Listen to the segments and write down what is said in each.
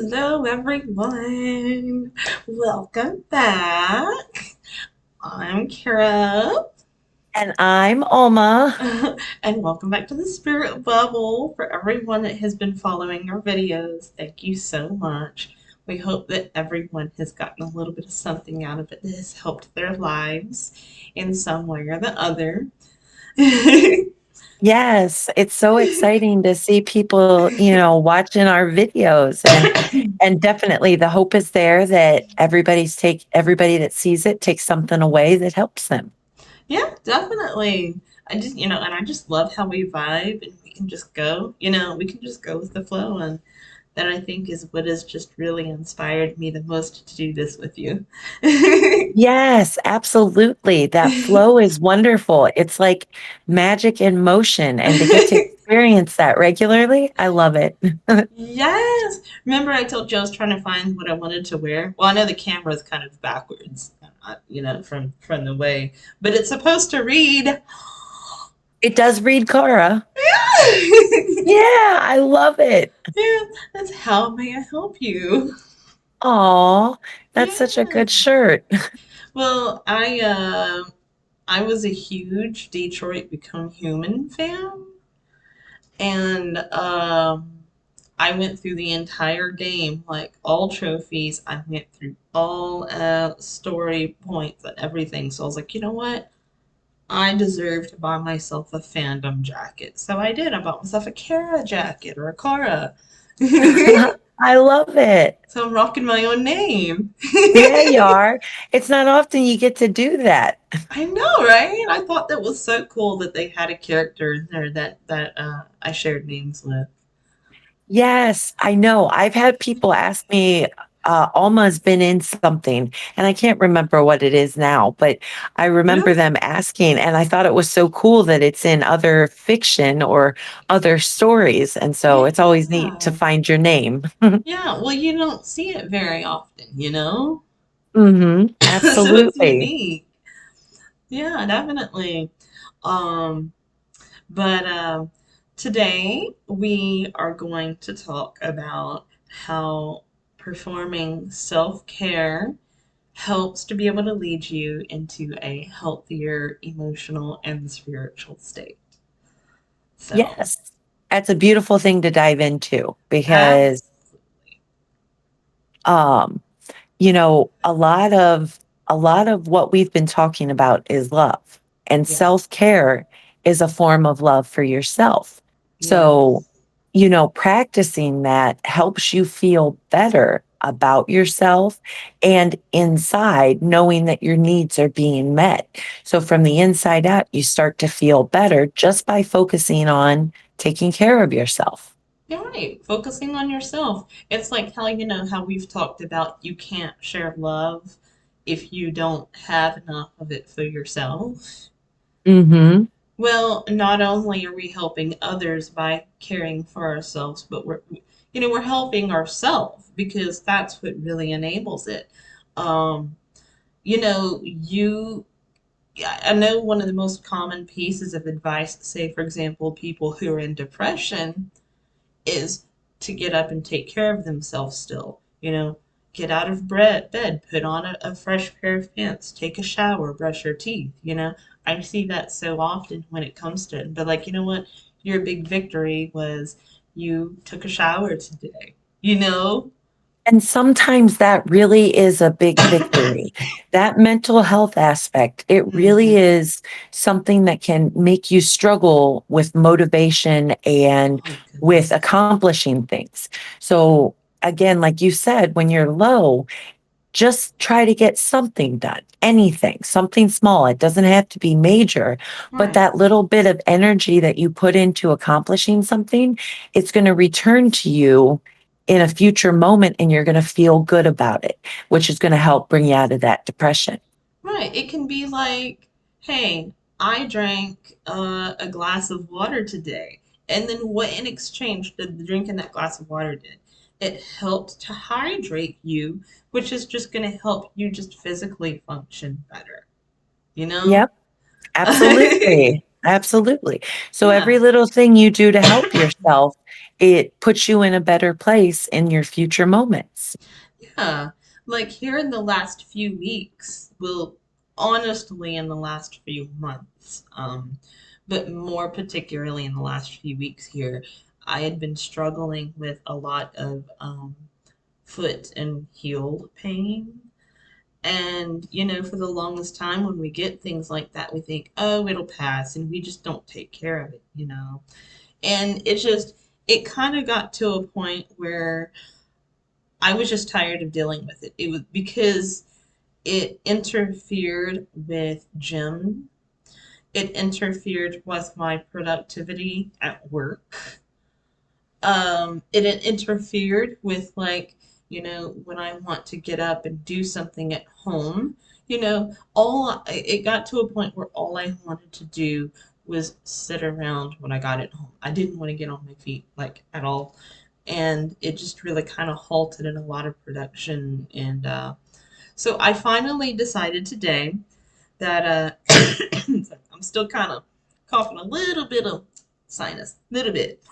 Hello, everyone. Welcome back. I'm Kara, And I'm Alma. and welcome back to the Spirit Bubble. For everyone that has been following our videos, thank you so much. We hope that everyone has gotten a little bit of something out of it that has helped their lives in some way or the other. Yes, it's so exciting to see people, watching our videos and definitely the hope is there that everybody that sees it takes something away that helps them. Yeah, definitely. And I just love how we vibe and we can just go, we can just go with the flow. And that I think is what has just really inspired me the most to do this with you. Yes, absolutely. That flow is wonderful. It's like magic in motion and to get to experience that regularly, I love it. Yes. Remember I told you I was trying to find what I wanted to wear? Well, I know the camera is kind of backwards, from the way, but it's supposed to read. It does read Cora. Yeah. Yeah, I love it. Yeah, that's how may I help you? Aw, that's such a Yeah. good shirt. Well, I was a huge Detroit Become Human fan, and I went through the entire game, like all trophies. I went through all story points and everything. So I was like, you know what? I deserve to buy myself a fandom jacket. So I did. I bought myself a Kara jacket or a Kara. I love it. So I'm rocking my own name. Yeah, you are. It's not often you get to do that. I know, right? I thought that was so cool that they had a character in there that I shared names with. Yes, I know. I've had people ask me, Alma's been in something, and I can't remember what it is now, but I Yeah, remember them asking, and I thought it was so cool that it's in other fiction or other stories. And so it's always neat to yeah, find your name. yeah. Well, you don't see it very often. So it's Absolutely. unique. Yeah, definitely. Um, but today we are going to talk about how performing self-care helps to be able to lead you into a healthier emotional and spiritual state. So, Yes, that's a beautiful thing to dive into because absolutely. um a lot of what we've been talking about is love, and Yeah. self-care is a form of love for yourself. So, Yes. practicing that helps you feel better about yourself and inside, knowing that your needs are being met. So from the inside out, you start to feel better just by focusing on taking care of yourself. You're right. Focusing on yourself. It's like how we've talked about you can't share love if you don't have enough of it for yourself. Mhm. Well, not only are we helping others by caring for ourselves, but we're helping ourselves because that's what really enables it. Um, you know, you yeah, I know one of the most common pieces of advice, say for example, people who are in depression is to get up and take care of themselves still. Get out of bed, put on a fresh pair of pants, take a shower, brush your teeth. I see that so often when it comes to it. But like, you know what? Your big victory was you took a shower today. You know? And sometimes that really is a big victory. That mental health aspect, it really Mm-hmm. is something that can make you struggle with motivation and Oh with goodness. accomplishing things. So, again, like you said, when you're low, just try to get something done, anything, something small. It doesn't have to be major, but Right. that little bit of energy that you put into accomplishing something, it's going to return to you in a future moment and you're going to feel good about it, which is going to help bring you out of that depression. Right. It can be like, hey, I drank a glass of water today. And then what in exchange did the drinking that glass of water did? It helped to hydrate you, which is just going to help you just physically function better, you know? Yep, absolutely. Absolutely. So Yeah. every little thing you do to help yourself it puts you in a better place in your future moments. Yeah, like here in the last few weeks, well, honestly, in the last few months, but more particularly in the last few weeks here, I had been struggling with a lot of foot and heel pain. And, for the longest time, when we get things like that, we think, oh, it'll pass, and we just don't take care of it. And it kind of got to a point where I was just tired of dealing with it. It was because it interfered with gym. It interfered with my productivity at work. It interfered with when I want to get up and do something at home. It got to a point where all I wanted to do was sit around when I got at home. I didn't want to get on my feet like at all. And it just really kind of halted in a lot of production. And so I finally decided today that I'm still kind of coughing a little bit of sinus, little bit.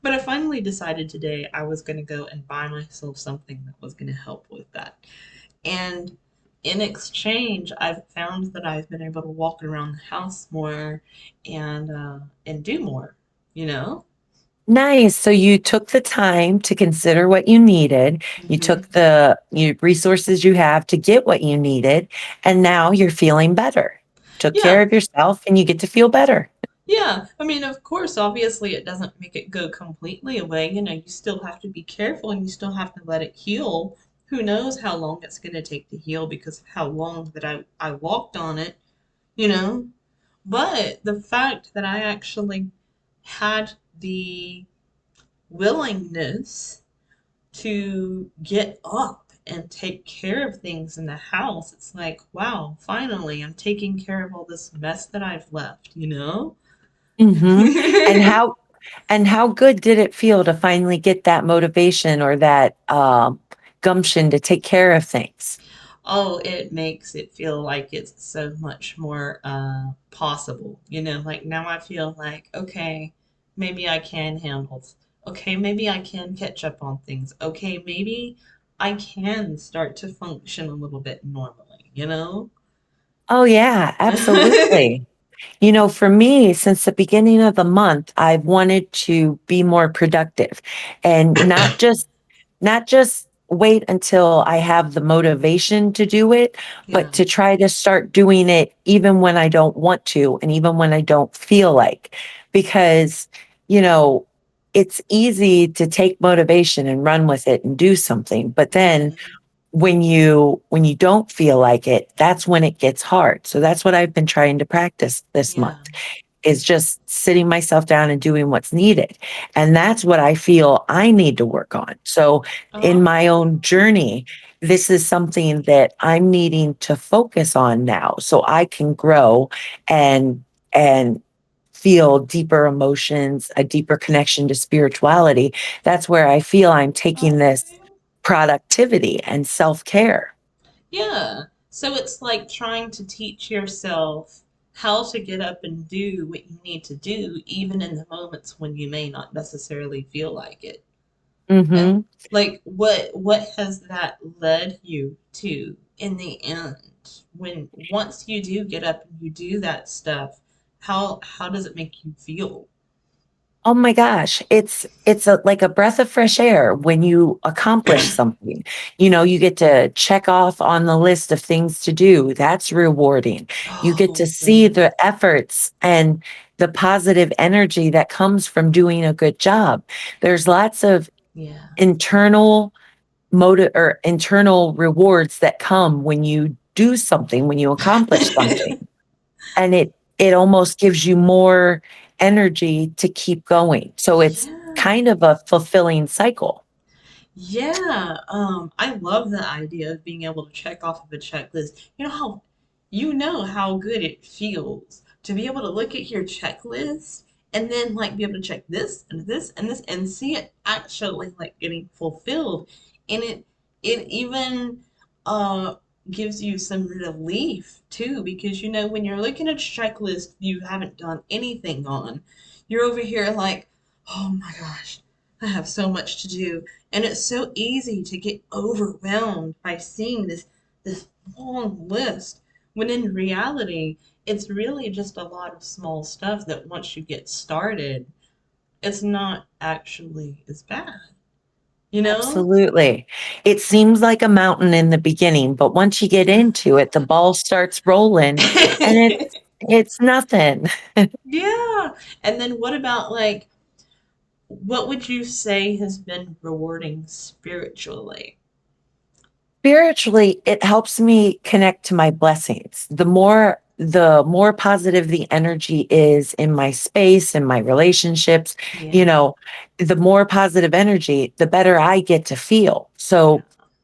But I finally decided today I was going to go and buy myself something that was going to help with that. And in exchange, I've found that I've been able to walk around the house more and do more, you know? Nice. So you took the time to consider what you needed. You Hmm. took the resources you have to get what you needed, and now you're feeling better. Took care Yeah, of yourself, and you get to feel better. yeah. I mean, of course, obviously, it doesn't make it go completely away. You still have to be careful and you still have to let it heal. Who knows how long it's going to take to heal because of how long that I walked on it, you know? But the fact that I actually had the willingness to get up and take care of things in the house, it's like, wow, finally, I'm taking care of all this mess that I've left? Hmm. And how good did it feel to finally get that motivation or that gumption to take care of things? Oh, it makes it feel like it's so much more possible. Like now I feel like, okay, maybe I can handle. Okay, maybe I can catch up on things. Okay, maybe I can start to function a little bit normally? Oh yeah, absolutely. For me, since the beginning of the month, I've wanted to be more productive and not just wait until I have the motivation to do it, but Yeah. to try to start doing it even when I don't want to and even when I don't feel like. Because, you know, it's easy to take motivation and run with it and do something, but then Hmm. when you don't feel like it, that's when it gets hard. So that's what I've been trying to practice this month, Yeah. is just sitting myself down and doing what's needed. And that's what I feel I need to work on. So in Oh, my own journey, this is something that I'm needing to focus on now so I can grow and feel deeper emotions, a deeper connection to spirituality. That's where I feel I'm taking this okay. productivity and self-care. Yeah. So it's like trying to teach yourself how to get up and do what you need to do, even in the moments when you may not necessarily feel like it. And Mhm. like what has that led you to in the end? When once you do get up and you do that stuff, how does it make you feel? Oh my gosh, it's like a breath of fresh air when you accomplish something. You get to check off on the list of things to do. That's rewarding. You get to Oh, see good. the efforts and the positive energy that comes from doing a good job. There's lots of Yeah. internal motive or internal rewards that come when you do something, when you accomplish something. And it almost gives you more energy to keep going. So it's Yeah. kind of a fulfilling cycle. Yeah, I love the idea of being able to check off of a checklist. You know how good it feels to be able to look at your checklist and then like be able to check this and this and this and see it actually like getting fulfilled. And it even uh gives you some relief too, because when you're looking at a checklist you haven't done anything on, you're over here like, oh my gosh. I have so much to do. And it's so easy to get overwhelmed by seeing this long list when in reality it's really just a lot of small stuff that once you get started, it's not actually as bad, you know? Absolutely. It seems like a mountain in the beginning, but once you get into it, the ball starts rolling and it's nothing. Yeah. And then what about like what would you say has been rewarding spiritually? Spiritually, it helps me connect to my blessings. The more positive the energy is in my space, in my relationships, you Yeah. know, the more positive energy, the better I get to feel. Yeah. So,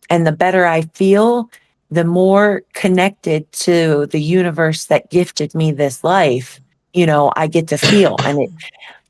and the better I feel, the more connected to the universe that gifted me this life, I get to feel. And it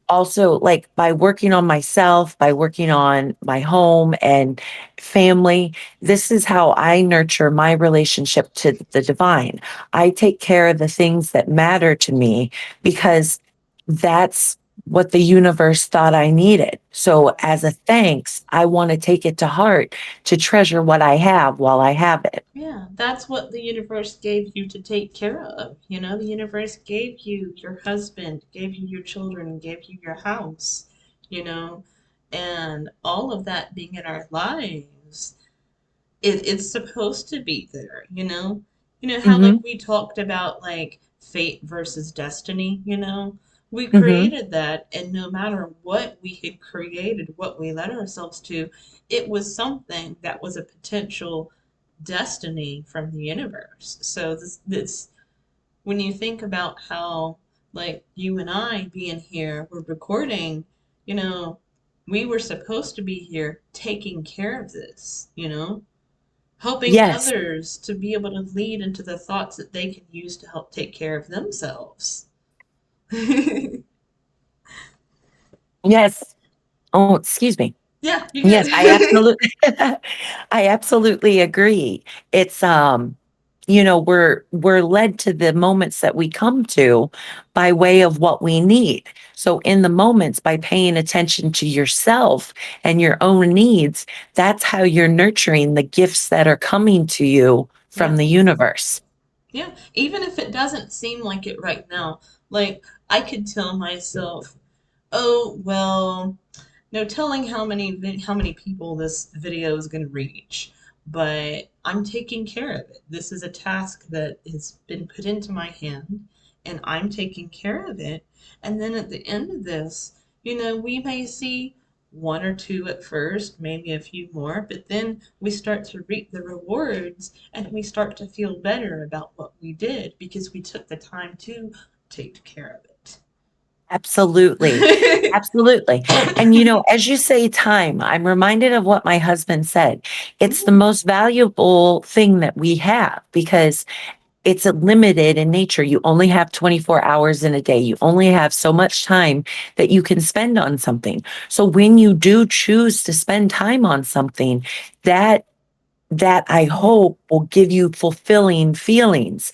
also, like, by working on myself, by working on my home and family, this is how I nurture my relationship to the divine. I take care of the things that matter to me because that's what the universe thought I needed. So, as a thanks, I want to take it to heart to treasure what I have while I have it. Yeah, that's what the universe gave you to take care of. You know, the universe gave you your husband, gave you your children, gave you your house, you know, and all of that being in our lives, it's supposed to be there, you know? You know how like Hmm. we talked about like fate versus destiny, you know? We Hmm. created that, and no matter what we had created, what we led ourselves to, it was something that was a potential destiny from the universe. So this when you think about how like you and I being here, we're recording, you know, we were supposed to be here taking care of this, you know, helping Yes. others to be able to lead into the thoughts that they can use to help take care of themselves. Yes. Oh, excuse me. Yeah, you Yes, I good. absolutely I absolutely agree. It's we're led to the moments that we come to by way of what we need. So in the moments, by paying attention to yourself and your own needs, that's how you're nurturing the gifts that are coming to you from Yeah. the universe. Yeah, even if it doesn't seem like it right now, like I could tell myself, "Oh, well, no telling how many people this video is going to reach, but I'm taking care of it. This is a task that has been put into my hand, and I'm taking care of it. And then at the end of this, you know, we may see one or two at first, maybe a few more, but then we start to reap the rewards and we start to feel better about what we did because we took the time to take care of Absolutely. it." Absolutely. And as you say time, I'm reminded of what my husband said. It's the Mhm. most valuable thing that we have because it's limited in nature. You only have 24 hours in a day. You only have so much time that you can spend on something. So when you do choose to spend time on something, that that I hope will give you fulfilling feelings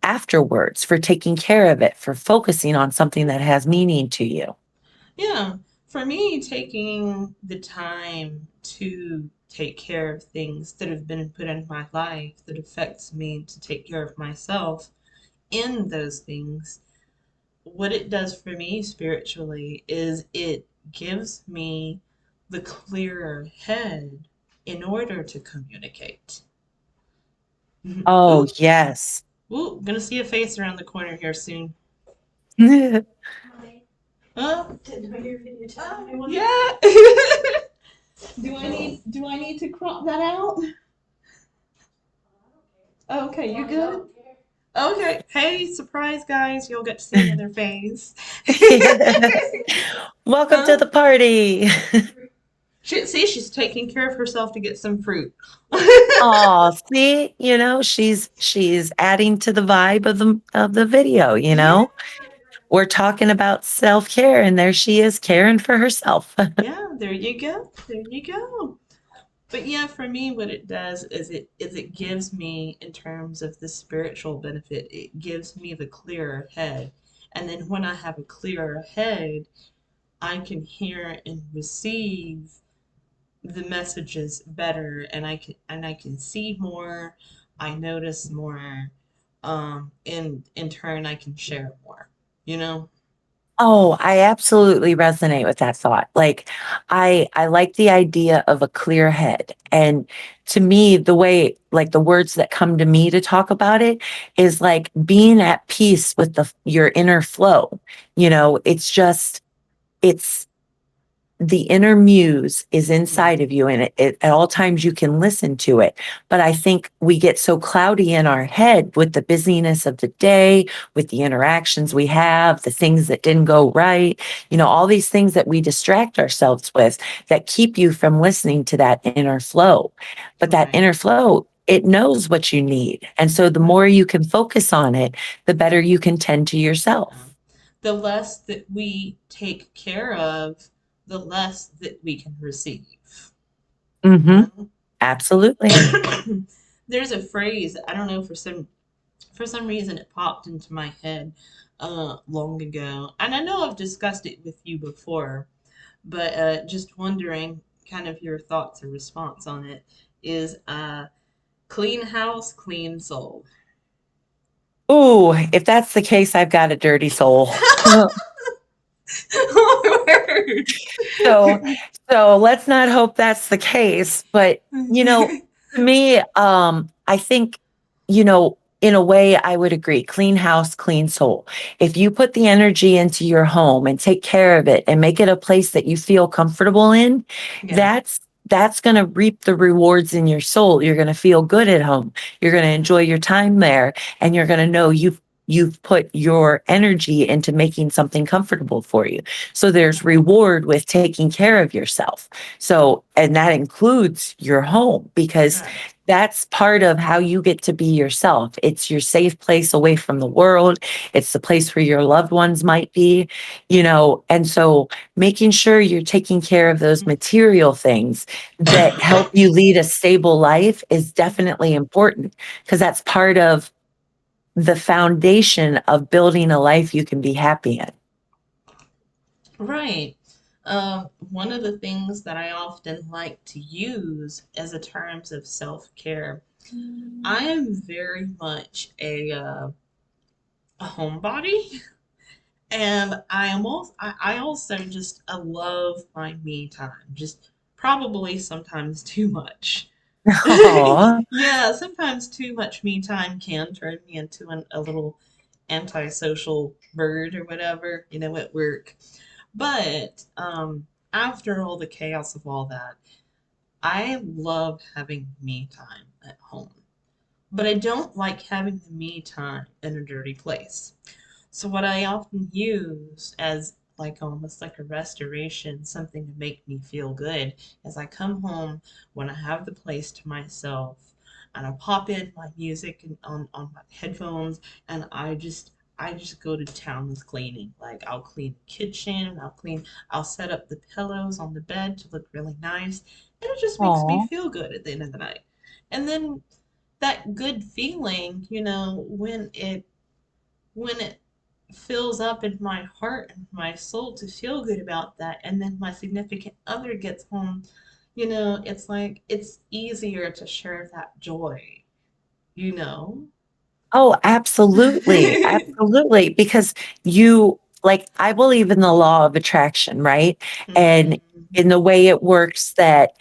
afterwards for taking care of it, for focusing on something that has meaning to you. Yeah, for me, taking the time to take care of things that have been put in my life that affects me to take care of myself in those things, what it does for me spiritually is it gives me the clearer head in order to communicate. Oh, Ooh, yes. ooh, gonna see a face around the corner here soon. Huh? Didn't know you were videotaping. Yeah. Do I need to crop that out? Okay, you good? Okay. Hey, surprise guys, you'll get to see another face. Yes. Welcome to Huh? the party. See, she's taking care of herself to get some fruit. Oh, see, she's adding to the vibe of the video. Yeah, We're talking about self-care and there she is caring for herself. yeah, there you go. There you go. But yeah, for me, what it does is it gives me, in terms of the spiritual benefit, it gives me the clearer head. And then when I have a clearer head, I can hear and receive the messages better, and I can see more, I notice more, in turn I can share more, you know? Oh, I absolutely resonate with that thought. Like I like the idea of a clear head. And to me, the way like the words that come to me to talk about it is like being at peace with the your inner flow. You know, it's just it's the inner muse is Mhm. inside of you, and at all times you can listen to it. But I think we get so cloudy in our head with the busyness of the day, with the interactions we have, the things that didn't go right, you know, all these things that we distract ourselves with that keep you from listening to that inner flow. But that Right, inner flow, it knows what you need. And so the more right. you can focus on it, the better you can tend to Yeah. yourself. The less that we take care of, the less that we can receive, you Hmm. know? Absolutely. There's a phrase, I don't know, for some reason it popped into my head long ago. And I know I've discussed it with you before, but just wondering kind of your thoughts or response on it is clean house, clean soul. Ooh, if that's the case, I've got a dirty soul. Word. So, so let's not hope that's the case. But, you know, to me, I think, you know, in a way, I would agree. Clean house, clean soul. If you put the energy into your home and take care of it and make it a place that you feel comfortable in, Yeah. that's going to reap the rewards in your soul. You're going to feel good at home. You're going to Yeah. enjoy your time there, and you're going to know you've put your energy into making something comfortable for you. So there's Right. reward with taking care of yourself. So, and that includes your home because Right. that's part of how you get to be yourself. It's your safe place away from the world. It's the place where your loved ones might be, you know, and so making sure you're taking care of those material things that help you lead a stable life is definitely important because that's part of the foundation of building a life you can be happy in. Right. One of the things that I often like to use as a terms of self-care, I am very much a homebody, and I also just I love my me time, just probably sometimes too much. Oh, Yeah, sometimes too much me time can turn me into a little antisocial bird or whatever, you know, at work. But after all the chaos of all that, I love having me time at home. But I don't like having the me time in a dirty place. So what I often use as like almost like a restoration, something to make me feel good, is I come home when I have the place to myself and I pop in my music and on my headphones and I just go to town with cleaning. Like I'll clean the kitchen, I'll set up the pillows on the bed to look really nice. And it just makes me oh. feel good at the end of the night. And then that good feeling, you know, when it fills up in my heart and my soul to feel good about that, and then my significant other gets home, you know, it's like it's easier to share that joy, you know? Oh, absolutely. Absolutely. Because you, like, I believe in the law of attraction, right? And Mhm. in the way it works that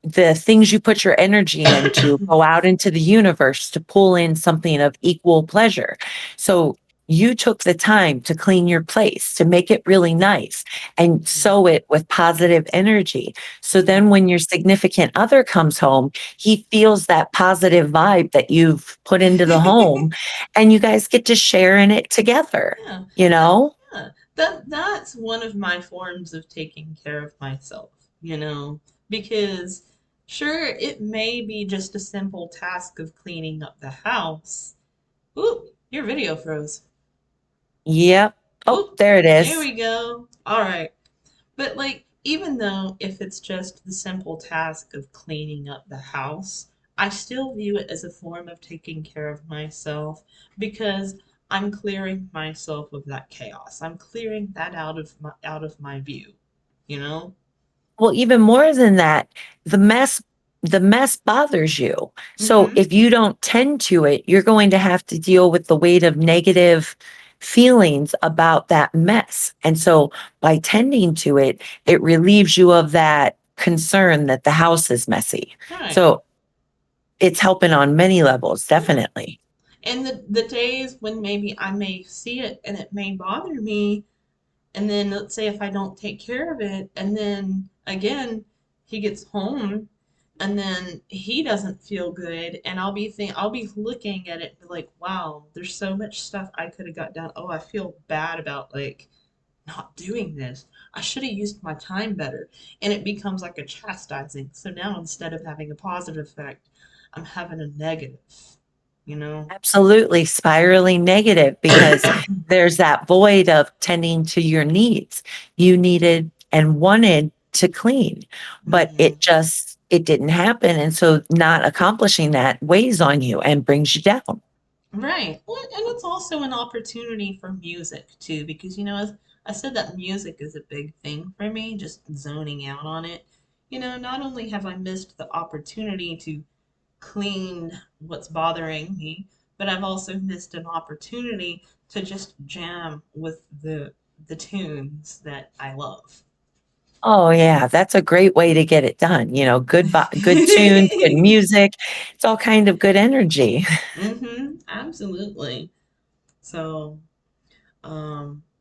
the things you put your energy into go out into the universe to pull in something of equal pleasure. So you took the time to clean your place, to make it really nice and Mhm. sow it with positive energy. So Yeah. then when your significant other comes home, he feels that positive vibe that you've put into the home and you guys get to share in it together, Yeah. you That know? yeah. That's one of my forms of taking care of myself, you know, because sure it may be just a simple task of cleaning up the house. Ooh, your video froze. Yep. Oh, Oop, there it there is. we go. All right. But like, even though if it's just the simple task of cleaning up the house, I still view it as a form of taking care of myself because I'm clearing myself of that chaos. I'm clearing that out of my view. you know? Well, even more than that, the mess the mess bothers you. So Mm-hmm. if you don't tend to it, you're going to have to deal with the weight of negative feelings about that mess. And so by tending to it, it relieves you of that concern that the house is messy. Right. So it's helping on many levels, Yeah. definitely. And the days when maybe I may see it and it may bother me, and then let's say if I don't take care of it, and then again he gets home, and then he doesn't feel good, and I'll be looking at it like, wow, there's so much stuff I could have got done. Oh, I feel bad about like not doing this. I should have used my time better. And it becomes like a chastising. So now instead of having a positive effect, I'm having a negative, you know? Absolutely spiraling negative because there's that void of tending to your needs. You needed and wanted to clean, but Mhm. it didn't happen. And so not accomplishing that weighs on you and brings you down. Right. Well, and it's also an opportunity for music too, because as I said, that music is a big thing for me, just zoning out on it. Not only have I missed the opportunity to clean what's bothering me, but I've also missed an opportunity to just jam with the tunes that I love. Oh yeah, that's a great way to get it done. Good tunes, good music. It's all kind of good energy. Absolutely. So,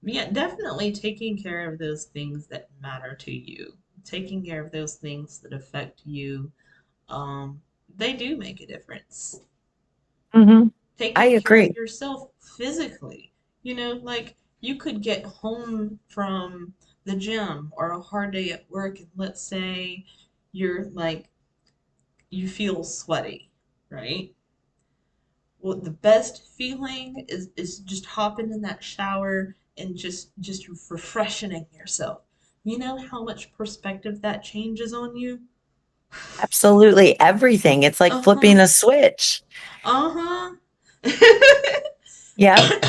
yeah, definitely taking care of those things that matter to you, taking care of those things that affect you, um, they do make a difference. Hmm. I Taking care of agree. yourself physically. Like you could get home from the gym or a hard day at work, and let's say you're like, you feel sweaty, right? Well, the best feeling is just hopping in that shower and just refreshing yourself. You know how much perspective that changes on you? Absolutely everything. It's like Uh-huh. flipping a switch. Uh-huh. Yep.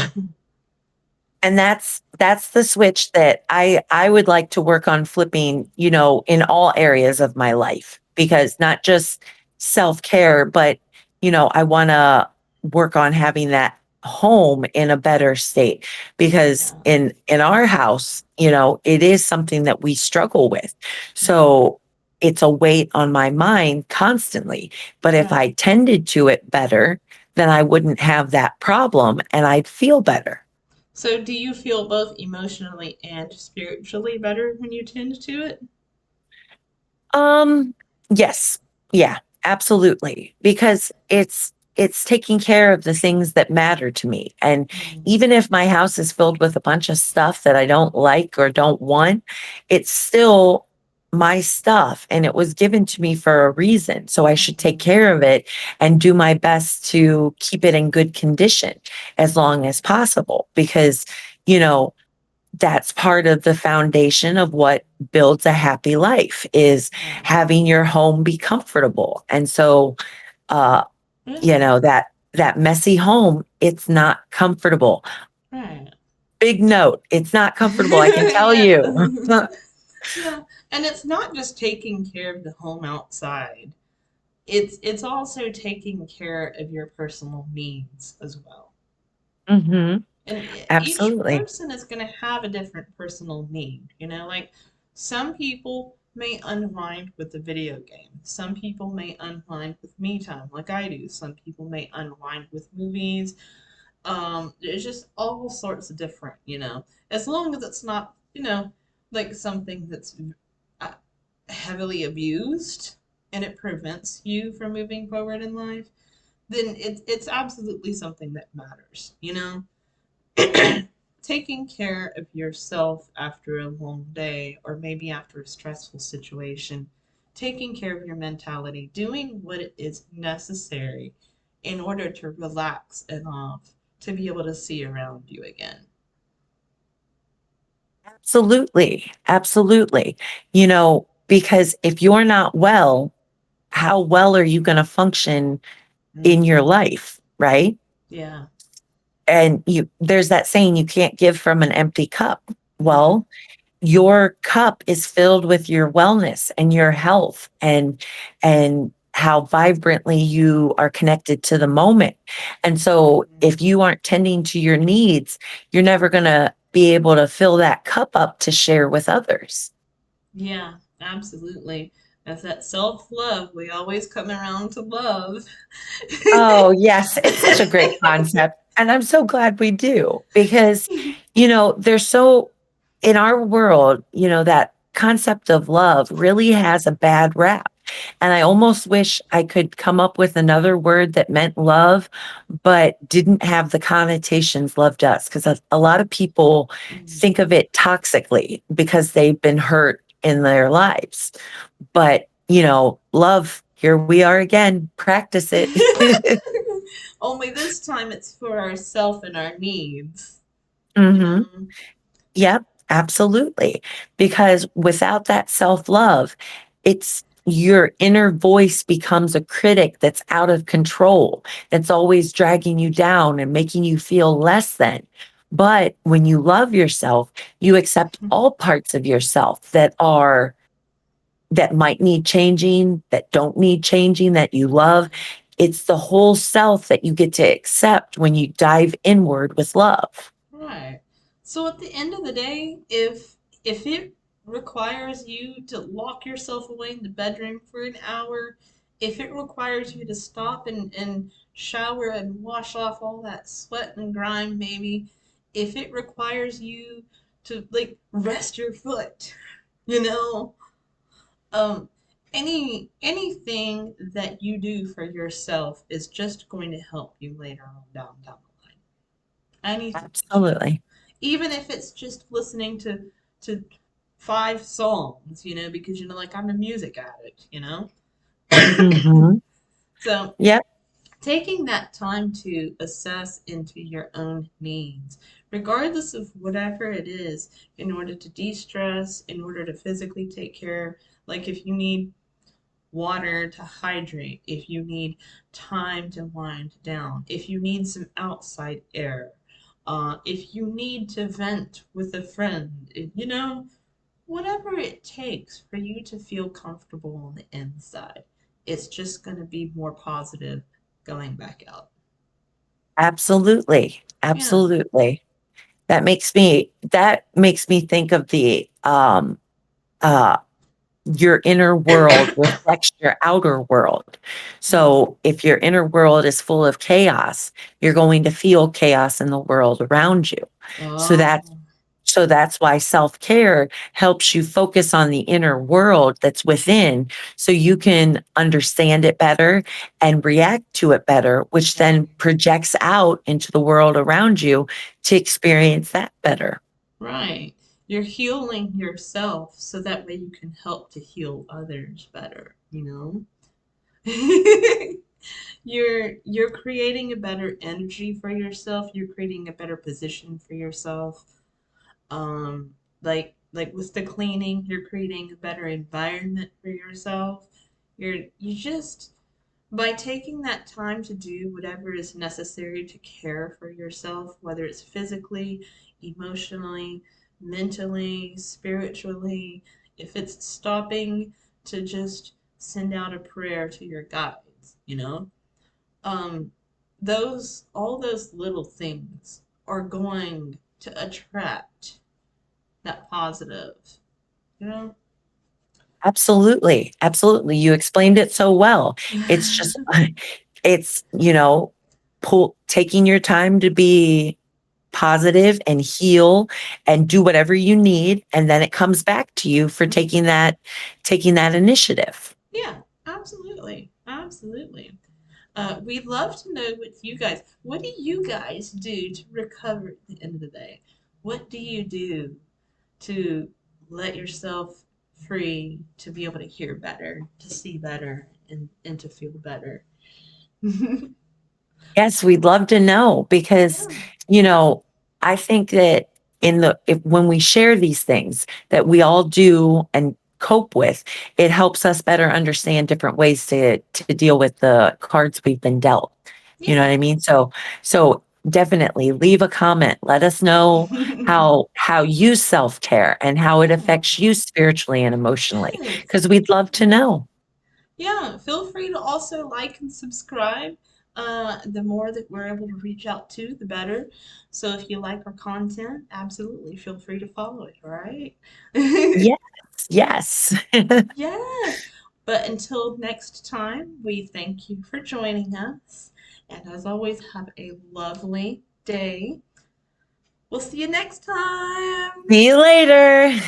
And that's the switch that I would like to work on flipping, in all areas of my life, because not just self-care, but I want to work on having that home in a better state, because Yeah. in our house, it is something that we struggle with. Mm-hmm. So it's a weight on my mind constantly. But if Right. I tended to it better, then I wouldn't have that problem and I'd feel better. So do you feel both emotionally and spiritually better when you tend to it? Um, yes. Yeah, absolutely. Because it's taking care of the things that matter to me. And Mm. even if my house is filled with a bunch of stuff that I don't like or don't want, it's still my stuff and it was given to me for a reason. So I should take Mhm. care of it and do my best to keep it in good condition as long as possible, because you know that's part of the foundation of what builds a happy life is Right. having your home be comfortable. And so uh Yeah. that messy home, it's not comfortable. Right. Big note, it's not comfortable, I can tell Yeah. you. Yeah. And it's not just taking care of the home outside. It's also taking care of your personal needs as well. Hmm. And each Absolutely. person is going to have a different personal need. Like some people may unwind with a video game. Some people may unwind with me time, like I do. Some people may unwind with movies. There's just all sorts of different, as long as it's not, like something that's uh, heavily abused and it prevents you from moving forward in life, then it's absolutely something that matters. Taking care of yourself after a long day or maybe after a stressful situation, taking care of your mentality, doing what is necessary in order to relax enough to be able to see around you again. Absolutely. Absolutely. Because if you're not well, how well are you going to function in your Hmm. life, right? Yeah. And there's that saying, you can't give from an empty cup. Hmm. Well, your cup is filled with your wellness and your health and how vibrantly you are connected to the moment. And so if you aren't tending to your needs, you're never going to be able to fill that cup up to share with others. Yeah, absolutely. That's that self-love. We always come around to love. Oh, yes. It's such a great concept. And I'm so glad we do because, there's so, in our world, that concept of love really has a bad rap. And I almost wish I could come up with another word that meant love, but didn't have the connotations love does. Because a lot of people Mm. think of it toxically because they've been hurt in their lives. But, love, here we are again, practice it. Only this time it's for ourself and our needs, you Hmm. know? Yep, absolutely. Because without that self love, it's your inner voice becomes a critic that's out of control, that's always dragging you down and making you feel less than. But when you love yourself, you accept all parts of yourself that might need changing, that don't need changing, that you love. It's the whole self that you get to accept when you dive inward with love. Right. So at the end of the day, if it requires you to lock yourself away in the bedroom for an hour, if it requires you to stop and shower and wash off all that sweat and grime, maybe, if it requires you to like rest your foot, you know, um, anything that you do for yourself is just going to help you later on down the line. Anything Absolutely. even if it's just listening to five songs, because like I'm a music addict. Hmm. So Yep. taking that time to assess into your own needs, regardless of whatever it is, in order to de-stress, in order to physically take care, like if you need water to hydrate, if you need time to wind down, if you need some outside air, if you need to vent with a friend, whatever it takes for you to feel comfortable on the inside, it's just going to be more positive going back out. Absolutely. Yeah. Absolutely. That makes me think of the uh your inner world reflects your outer world. Mm. So if your inner world is full of chaos, you're going to feel chaos in the world around you. So Oh, that's so that's why self-care helps you focus on the inner world that's within so you can understand it better and react to it better, which then right. projects out into the world around you to experience that better. Right. You're healing yourself so that way you can help to heal others better. You're creating a better energy for yourself. You're creating a better position for yourself. Like with the cleaning, you're creating a better environment for yourself. You just by taking that time to do whatever is necessary to care for yourself, whether it's physically, emotionally, mentally, spiritually, if it's stopping to just send out a prayer to your guides, um, all those little things are going to attract that positive, you know? Absolutely. Absolutely. You explained it so well. It's just, it's, taking your time to be positive and heal and do whatever you need. And then it comes back to you for taking that initiative. Yeah, absolutely. Absolutely. We'd love to know what do you guys do to recover at the end of the day? What do you do to let yourself free to be able to hear better, to see better, and to feel better? Yes, we'd love to know because, Yeah. you know, I think that when we share these things that we all do and cope with, it helps us better understand different ways to deal with the cards we've been dealt. You know Yeah. what I mean? So definitely leave a comment. Let us know how you self-care and how it Yeah. affects you spiritually and emotionally, Yes. because we'd love to know. Yeah, feel free to also like and subscribe. The more that we're able to reach out to, the better. So if you like our content, absolutely feel free to follow it, all right? Yes, yes. Yes. But until next time, we thank you for joining us. And as always, have a lovely day. We'll see you next time. See you later.